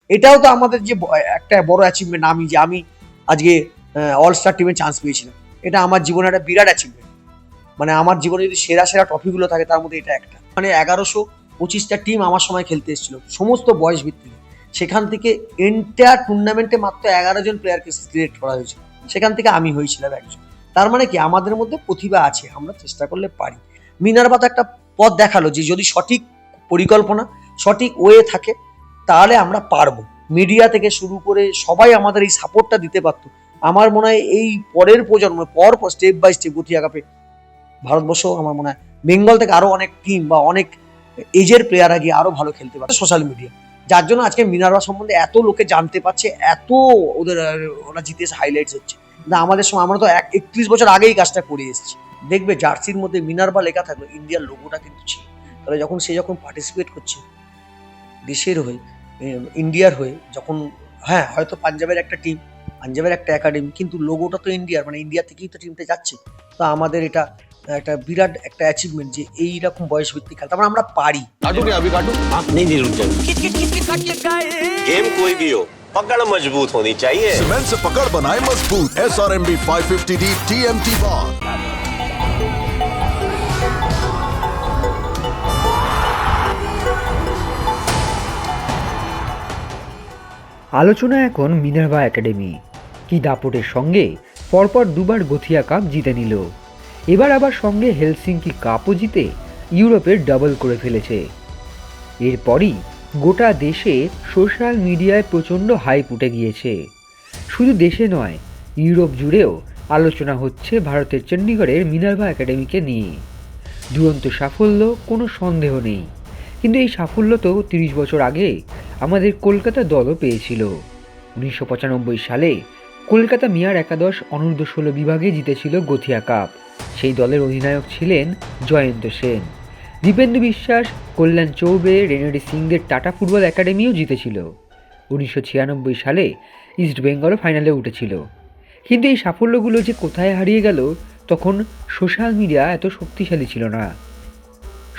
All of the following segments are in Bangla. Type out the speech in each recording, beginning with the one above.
এটাও তো আমাদের যে একটা বড় অ্যাচিভমেন্ট। আমি আজকে অল স্টার টিমে চান্স পেয়েছিলাম, এটা আমার জীবনে একটা বিরাট অ্যাচিভমেন্ট। মানে আমার জীবনে যদি সেরা সেরা ট্রফিগুলো থাকে তার মধ্যে এটা একটা। মানে 1125টা টিম আমার সময় খেলতে এসেছিল, সমস্ত বয়স ভিত্তিক। সেখান থেকে এন্টায়ার টুর্নামেন্টে মাত্র 11 জন প্লেয়ারকে সিলেক্ট করা হয়েছিল, সেখান থেকে আমি হয়েছিলাম একজন। তার মানে কি আমাদের মধ্যে প্রতিভা আছে, আমরা চেষ্টা করলে পারি। মিনার্ভা তো একটা পথ দেখালো যে যদি সঠিক পরিকল্পনা, সঠিক ওয়ে থাকে তাহলে আমরা পারবো। মিডিয়া থেকে শুরু করে সবাই আমাদের এই সাপোর্টটা দিতে পারতো, আমার মনে হয় এই পরের প্রজন্ম পর স্টেপ বাই স্টেপ গথিয়া কাপে ভারতবর্ষ আমার মনে হয় বেঙ্গল থেকে আরো অনেক টিম বা অনেক এজের প্লেয়াররা গিয়ে আরো ভালো খেলতে পারে সোশ্যাল মিডিয়া, যার জন্য আজকে মিনার্ভা সম্বন্ধে এত লোকে জানতে পারছে, এত ওদের ওরা জিতে এসে হাইলাইটস হচ্ছে। না আমাদের সময় আমরা তো 31 বছর আগেই কাজটা করে এসেছি। দেখবে জার্সির মধ্যে মিনার্ভা লেখা থাকলো, ইন্ডিয়ার লোগোটা কিন্তু ছিল। তাহলে যখন পার্টিসিপেট করছে দেশের হয়ে, ইন্ডিয়ার হয়ে, যখন হ্যাঁ হয়তো পাঞ্জাবের একটা টিম, পাঞ্জাবের একটা একাডেমি, কিন্তু লোগোটা তো ইন্ডিয়ার, মানে ইন্ডিয়া থেকেই তো টিমটা যাচ্ছে। তো আমাদের এটা একটা বিরাট একটা অ্যাচিভমেন্ট যে এইরকম বয়স ভিত্তিক খেলা, তারপর আমরা পারি। काटू क्या अभी काटू? हाँ नहीं नहीं रुक जाओ। गेम कोई भी हो, पकड़ मजबूत होनी चाहिए। सीमेंट से पकड़ बनाए मजबूत। SRMB 550D TMT बार। আলোচনা এখন মিনার্ভা একাডেমি কি দাপটের সঙ্গে পরপর দুবার গথিয়া কাপ জিতে নিল, এবার আবার সঙ্গে হেলসিঙ্কি কাপও জিতে ইউরোপের ডাবল করে ফেলেছে। এরপরই গোটা দেশে সোশ্যাল মিডিয়ায় প্রচণ্ড হাইপ উঠে গিয়েছে। শুধু দেশে নয়, ইউরোপ জুড়েও আলোচনা হচ্ছে ভারতের চণ্ডীগড়ের মিনার্ভা একাডেমিকে নিয়ে। দুরন্ত সাফল্য, কোনো সন্দেহ নেই, কিন্তু এই সাফল্য তো 30 বছর আগে আমাদের কলকাতা দলও পেয়েছিল। 1995 সালে কলকাতা মেয়ার একাদশ অনূর্ধ্ব-16 বিভাগে জিতেছিল গথিয়া কাপ। সেই দলের অধিনায়ক ছিলেন জয়ন্ত সেন। দীপেন্দু বিশ্বাস, কল্যাণ চৌবে, রেনাডি সিংদের টাটা ফুটবল একাডেমিও জিতেছিল। 1996 সালে ইস্ট বেঙ্গলও ফাইনালে উঠেছিল। কিন্তু এই সাফল্যগুলো যে কোথায় হারিয়ে গেল, তখন সোশ্যাল মিডিয়া এত শক্তিশালী ছিল না।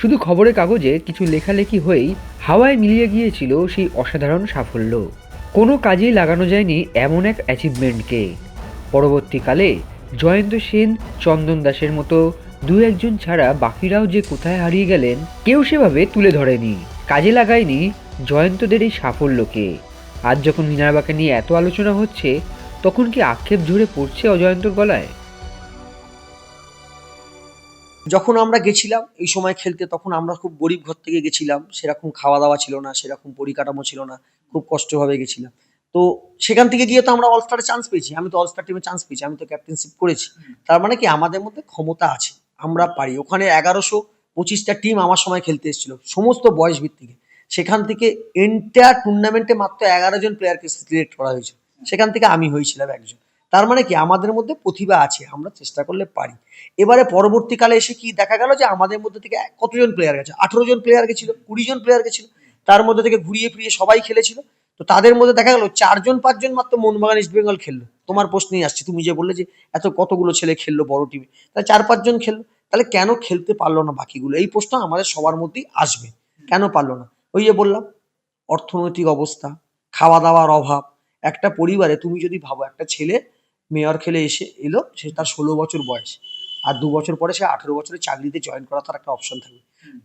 শুধু খবরের কাগজে কিছু লেখালেখি হয়েই হাওয়ায় মিলিয়ে গিয়েছিল সেই অসাধারণ সাফল্য। কোনো কাজেই লাগানো যায়নি এমন এক অ্যাচিভমেন্টকে। পরবর্তীকালে জয়ন্ত সেন, চন্দন দাসের মতো দু একজন ছাড়া বাকিরাও যে কোথায় হারিয়ে গেলেন কেউ সেভাবে তুলে ধরেনি, কাজে লাগায়নি জয়ন্তদের এই সাফল্যকে। আজ যখন মিনার্ভাকে নিয়ে এত আলোচনা হচ্ছে, তখন কি আক্ষেপ ঝরে পড়ছে অজয়ন্তর গলায়? যখন আমরা গেছিলাম এই সময় খেলতে, তখন আমরা খুব গরিব ঘর থেকে গেছিলাম, সেরকম খাওয়া দাওয়া ছিল না, সেরকম পরিকাঠামো ছিল না, খুব কষ্টভাবে গেছিলাম। তো সেখান থেকে গিয়ে তো আমরা অলস্টারে চান্স পেয়েছি, আমি তো অলস্টার টিমে চান্স পেয়েছি, আমি তো ক্যাপ্টেনশিপ করেছি। তার মানে কি আমাদের মধ্যে ক্ষমতা আছে, আমরা পারি। ওখানে 1125টা টিম আমার সময় খেলতে এসেছিল, সমস্ত বয়স ভিত্তিক। সেখান থেকে এন্টায়ার টুর্নামেন্টে মাত্র 11 জন প্লেয়ারকে সিলেক্ট করা হয়েছে, সেখান থেকে আমি হয়েছিলাম একজন। তার মানে কি আমাদের মধ্যে প্রতিভা আছে, আমরা চেষ্টা করলে পারি। এবারে পরবর্তীকালে এসে কি দেখা গেল যে আমাদের মধ্যে থেকে কতজন প্লেয়ার গেছে, 18 জন প্লেয়ার গেছিল, 20 জন প্লেয়ার গেছিল, তার মধ্যে থেকে ঘুরিয়ে ফিরিয়ে সবাই খেলেছিল। তো তাদের মধ্যে দেখা গেল 4-5 জন মাত্র মোহনবাগান ইস্ট বেঙ্গল খেললো। তোমার প্রশ্নেই আসছে, তুমি যে বললে যে এত কতগুলো ছেলে খেললো বড় টিমে, তাহলে 4-5 জন খেললো, তাহলে কেন খেলতে পারলো না বাকিগুলো? এই প্রশ্ন আমাদের সবার মধ্যেই আসবে, কেন পারলো না? ওই যে বললাম, অর্থনৈতিক অবস্থা, খাওয়া দাওয়ার অভাব। একটা পরিবারে তুমি যদি ভাবো, একটা ছেলে মেয়র খেলে এলো, সে তার 16 বছর বয়স, আর 2 বছর পরে সে 18 বছরের চাকরিতে জয়েন করা তার একটা অপশন থাকবে।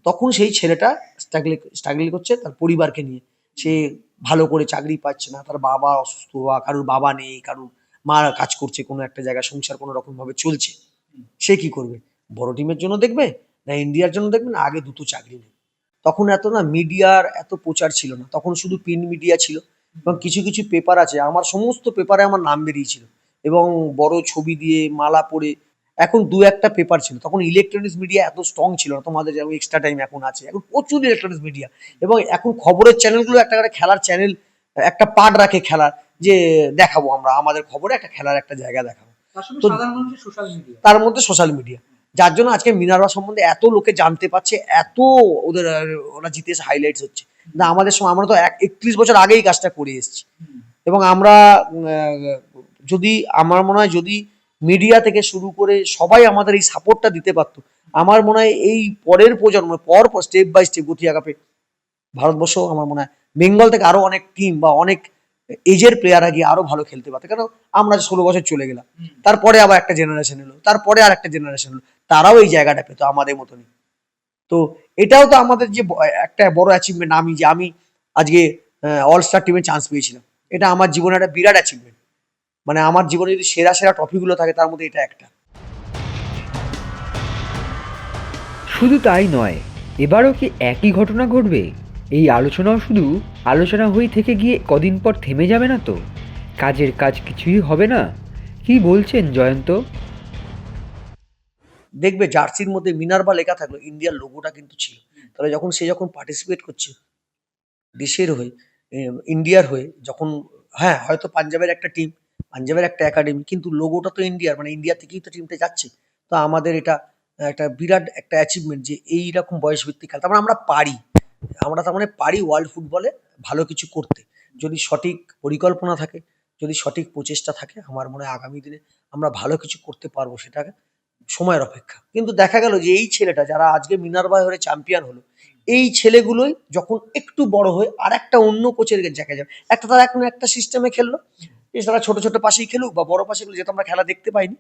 তখন সেই ছেলেটা স্ট্রাগল করছে তার পরিবারকে নিয়ে, সে ভালো করে চাকরি পাচ্ছে না, তার বাবা অসুস্থ, বা কারুর বাবা নেই, কারুর মা কাজ করছে কোনো একটা জায়গায়, সংসার কোনো রকম ভাবে চলছে। সে কি করবে? বড় টিমের জন্য দেখবে, না ইন্ডিয়ার জন্য দেখবে, না আগে দুটো চাকরি নেবে। তখন এত না মিডিয়ার এত প্রচার ছিল না, তখন শুধু প্রিন্ট মিডিয়া ছিল, এবং কিছু কিছু পেপার আছে, আমার সমস্ত পেপারে আমার নাম বেরিয়েছিল, এবং বড় ছবি দিয়ে মালা পরে। এখন দু একটা পেপার ছিল, তখন ইলেকট্রনিক্স মিডিয়া এত স্ট্রং ছিল না, তোমাদের যেমন এক্সট্রা টাইম এখন আছে, এখন প্রচুর ইলেকট্রনিক্স মিডিয়া। এবং এখন খবরের চ্যানেলগুলো একটা করে খেলার চ্যানেল, একটা পার্ট রাখে খেলার, যে দেখাবো আমরা আমাদের খবরে একটা খেলার একটা জায়গা দেখাবো। তো তার মধ্যে সোশ্যাল মিডিয়া, যার জন্য আজকে মিনার্ভা সম্বন্ধে এত লোকে জানতে পারছে, এত ওদের ওরা জিতে এসে হাইলাইটস হচ্ছে। না আমাদের সময় আমরা তো 31 বছর আগেই কাজটা করে এসেছি। এবং আমরা যদি, আমার মনে হয় যদি মিডিয়া থেকে শুরু করে সবাই আমাদের এই সাপোর্টটা দিতে পারতো, আমার মনে হয় এই পরের প্রজন্ম পর স্টেপ বাই স্টেপ গথিয়া কাপে ভারতবর্ষ আমার মনে হয় বেঙ্গল থেকে আরো অনেক টিম বা অনেক এজের প্লেয়াররা গিয়ে আরো ভালো খেলতে পারতো, কারণ আমরা 16 বছর চলে গেলাম, তারপরে আবার একটা জেনারেশন এলো, তারপরে আর একটা জেনারেশন এলো, তারাও এই জায়গাটা পেতো আমাদের মতনই। তো এটাও তো আমাদের যে একটা বড় অ্যাচিভমেন্ট, আমি আজকে অল স্টার টিমে চান্স পেয়েছিলাম, এটা আমার জীবনের একটা বিরাট অ্যাচিভমেন্ট। মানে আমার জীবনে যদি সেরা সেরা ট্রফিগুলো থাকে তার মধ্যে এটা একটা। শুধু তাই নয়, এবারও কি একই ঘটনা ঘটবে? এই আলোচনাও শুধু আলোচনা হয়ে থেকে গিয়ে কদিন পর থেমে যাবে না তো? কাজের কাজ কিছুই হবে না? কি বলছেন জয়ন্ত? দেখবে জার্সির মধ্যে মিনার্ভা লেখা থাকলো, ইন্ডিয়ার লোগোটা কিন্তু ছিল। তাহলে যখন পার্টিসিপেট করছে দেশের হয়ে, ইন্ডিয়ার হয়ে, যখন হ্যাঁ হয়তো পাঞ্জাবের একটা টিম, পাঞ্জাবের একটা একাডেমি, কিন্তু লোগোটা তো ইন্ডিয়ার, মানে ইন্ডিয়া থেকেই তো টিমটা যাচ্ছে। তো আমাদের এটা একটা বিরাট একটা অ্যাচিভমেন্ট যে এইরকম বয়স ভিত্তিক খেলা, তার মানে আমরা পারি, আমরা তার মানে পারি ওয়ার্ল্ড ফুটবলে ভালো কিছু করতে, যদি সঠিক পরিকল্পনা থাকে, যদি সঠিক প্রচেষ্টা থাকে। আমার মনে হয় আগামী দিনে আমরা ভালো কিছু করতে পারবো, সেটাকে সময়ের অপেক্ষা। কিন্তু দেখা গেল যে এই ছেলেটা যারা আজকে মিনার্ভা হয়ে চ্যাম্পিয়ন হলো, এই ছেলেগুলোই যখন একটু বড় হয়ে আর একটা অন্য কোচের জায়গায় যাবে, একটা তারা এখন একটা সিস্টেমে খেললো, তারা ছোট ছোট পাশেই খেলুক বা বড় পাশে খেলুক, যেহেতু আমরা খেলা দেখতে পাইনি,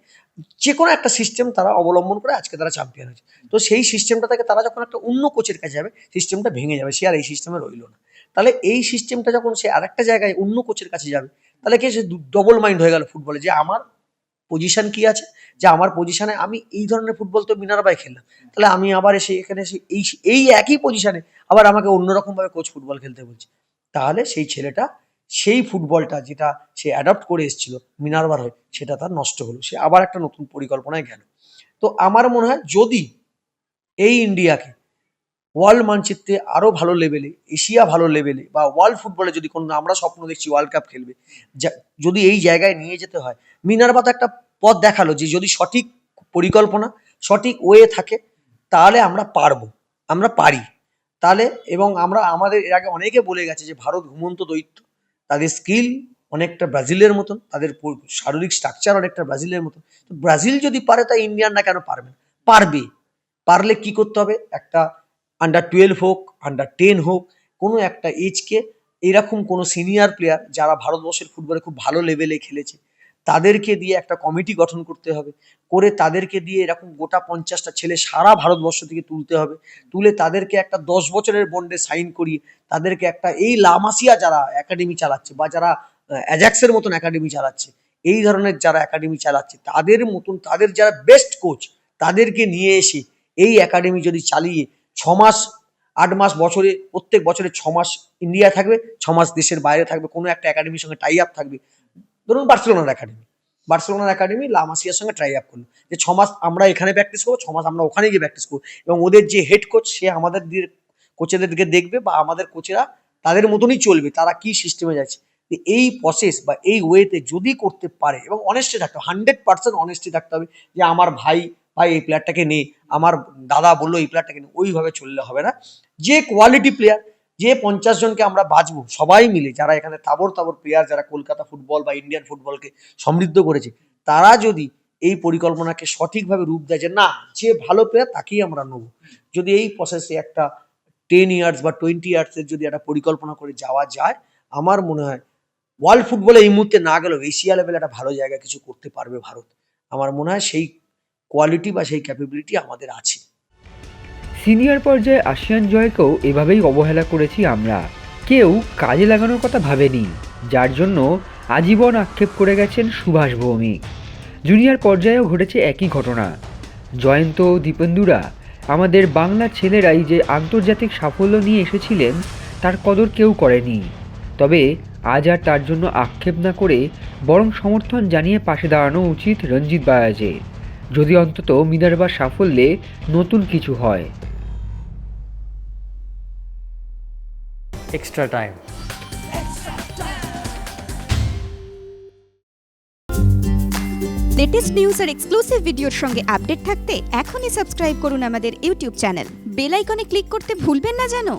যে কোনো একটা সিস্টেম তারা অবলম্বন করে আজকে তারা চ্যাম্পিয়ন হয়েছে। তো সেই সিস্টেমটা থেকে তারা যখন একটা অন্য কোচের কাছে যাবে, সিস্টেমটা ভেঙে যাবে, সে আর এই সিস্টেমে রইলো না। তাহলে এই সিস্টেমটা যখন সে আরেকটা জায়গায় অন্য কোচের কাছে যাবে, তাহলে কি সে ডবল মাইন্ড হয়ে গেল ফুটবলে, যে আমার পজিশন কি আছে, যে আমার পজিশনে আমি এই ধরনের ফুটবল তো মিনার্ভায় খেললাম, তাহলে আমি আবার এসে এখানে এসে এই একই পজিশনে আবার আমাকে অন্যরকম ভাবে কোচ ফুটবল খেলতে বলছে। তাহলে সেই ছেলেটা সেই ফুটবলটা যেটা সে অ্যাডাপ্ট করে এসেছিল মিনার্ভার হয়ে, সেটা তার নষ্ট হলো, সে আবার একটা নতুন পরিকল্পনায় গেল। তো আমার মনে হয় যদি এই ইন্ডিয়াকে ওয়ার্ল্ড মানচিত্রে আরো ভালো লেভেলে, এশিয়া ভালো লেভেলে বা ওয়ার্ল্ড ফুটবলে যদি কোনো, আমরা স্বপ্ন দেখছি ওয়ার্ল্ড কাপ খেলবে, যদি এই জায়গায় নিয়ে যেতে হয়, মিনার্ভা তো একটা পথ দেখালো যে যদি সঠিক পরিকল্পনা, সঠিক ওয়ে থাকে, তাহলে আমরা পারবো, আমরা পারি। তাহলে এবং আমরা আমাদের এর আগে অনেকে বলে গেছে যে ভারত ঘুমন্ত দৈত্য, তাদের স্কিল অনেকটা ব্রাজিলের মতন, তাদের শারীরিক স্ট্রাকচার অনেকটা ব্রাজিলের মতন। তো ব্রাজিল যদি পারে, তাই ইন্ডিয়ানরা কেন পারবে না? পারবে। পারলে কি করতে হবে, একটা আন্ডার 12 হোক, আন্ডার 10 হোক, কোনো একটা এজকে এরকম কোনো সিনিয়র প্লেয়ার যারা ভারতবর্ষের ফুটবলে খুব ভালো লেভেলে খেলেছে, তাদেরকে দিয়ে একটা কমিটি গঠন করতে হবে, করে তাদেরকে দিয়ে এরকম গোটা 50টা ছেলে সারা ভারতবর্ষ থেকে তুলতে হবে, তুলে তাদেরকে একটা 10 বছরের বন্ডে সাইন করিয়ে তাদেরকে একটা, এই লামাসিয়া যারা একাডেমি চালাচ্ছে বা যারা অ্যাজাক্সের মতন একাডেমি চালাচ্ছে, এই ধরনের যারা একাডেমি চালাচ্ছে, তাদের মতন তাদের যারা বেস্ট কোচ, তাদেরকে নিয়ে এসে এই একাডেমি যদি চালিয়ে 6 মাস 8 মাস বছরে, প্রত্যেক বছরে 6 মাস ইন্ডিয়া থাকবে, 6 মাস দেশের বাইরে থাকবে, কোনো একটা একাডেমির সঙ্গে টাই আপ থাকবে। ধরুন বার্সেলোনার একাডেমি লামাসিয়ার সঙ্গে ট্রাই আপ করলো, যে 6 মাস আমরা এখানে প্র্যাকটিস করবো, 6 মাস আমরা ওখানে গিয়ে প্র্যাকটিস করবো, এবং ওদের যে হেড কোচ সে আমাদের কোচেদেরকে দেখবে বা আমাদের কোচেরা তাদের মতনই চলবে, তারা কি সিস্টেমে যাচ্ছে। এই প্রসেস বা এই ওয়েতে যদি করতে পারে, এবং অনেস্টি থাকতে হবে, 100% অনেস্টি থাকতে হবে, যে আমার ভাই এই প্লেয়ারটাকে নে, আমার দাদা বললো এই প্লেয়ারটাকে নে, ওইভাবে চললে হবে না। যে কোয়ালিটি প্লেয়ার, যে 50 জনকে আমরা বাঁচবো সবাই মিলে, যারা এখানে তাবর প্লেয়ার, যারা কলকাতা ফুটবল বা ইন্ডিয়ান ফুটবলকে সমৃদ্ধ করেছে, তারা যদি এই পরিকল্পনাকে সঠিকভাবে রূপ দেয়, যে না, যে ভালো প্লেয়ার তাকেই আমরা নেবো, যদি এই প্রসেসে একটা 10 ইয়ার্স বা 20 ইয়ার্সের যদি একটা পরিকল্পনা করে যাওয়া যায়, আমার মনে হয় ওয়ার্ল্ড ফুটবলে এই মুহূর্তে না গেলেও এশিয়া লেভেলে একটা ভালো জায়গা কিছু করতে পারবে ভারত। আমার মনে হয় সেই কোয়ালিটি বা সেই ক্যাপাবিলিটি আমাদের আছে। সিনিয়র পর্যায়ে আসিয়ান জয়কেও এভাবেই অবহেলা করেছি আমরা, কেউ কাজে লাগানোর কথা ভাবেনি, যার জন্য আজীবন আক্ষেপ করে গেছেন সুভাষ ভৌমিক। জুনিয়র পর্যায়েও ঘটেছে একই ঘটনা। জয়ন্ত, দীপেন্দুরা, আমাদের বাংলার ছেলেরাই যে আন্তর্জাতিক সাফল্য নিয়ে এসেছিলেন, তার কদর কেউ করেনি। তবে আজ আর তার জন্য আক্ষেপ না করে বরং সমর্থন জানিয়ে পাশে দাঁড়ানো উচিত রঞ্জিত বায়াজের, যদি অন্তত মিনার্ভার সাফল্যে নতুন কিছু হয়। extra time. লেটেস্ট নিউজ আর এক্সক্লুসিভ ভিডিওর সঙ্গে আপডেট থাকতে এখনই সাবস্ক্রাইব করুন আমাদের ইউটিউব চ্যানেল। বেল আইকনে ক্লিক করতে ভুলবেন না যেন।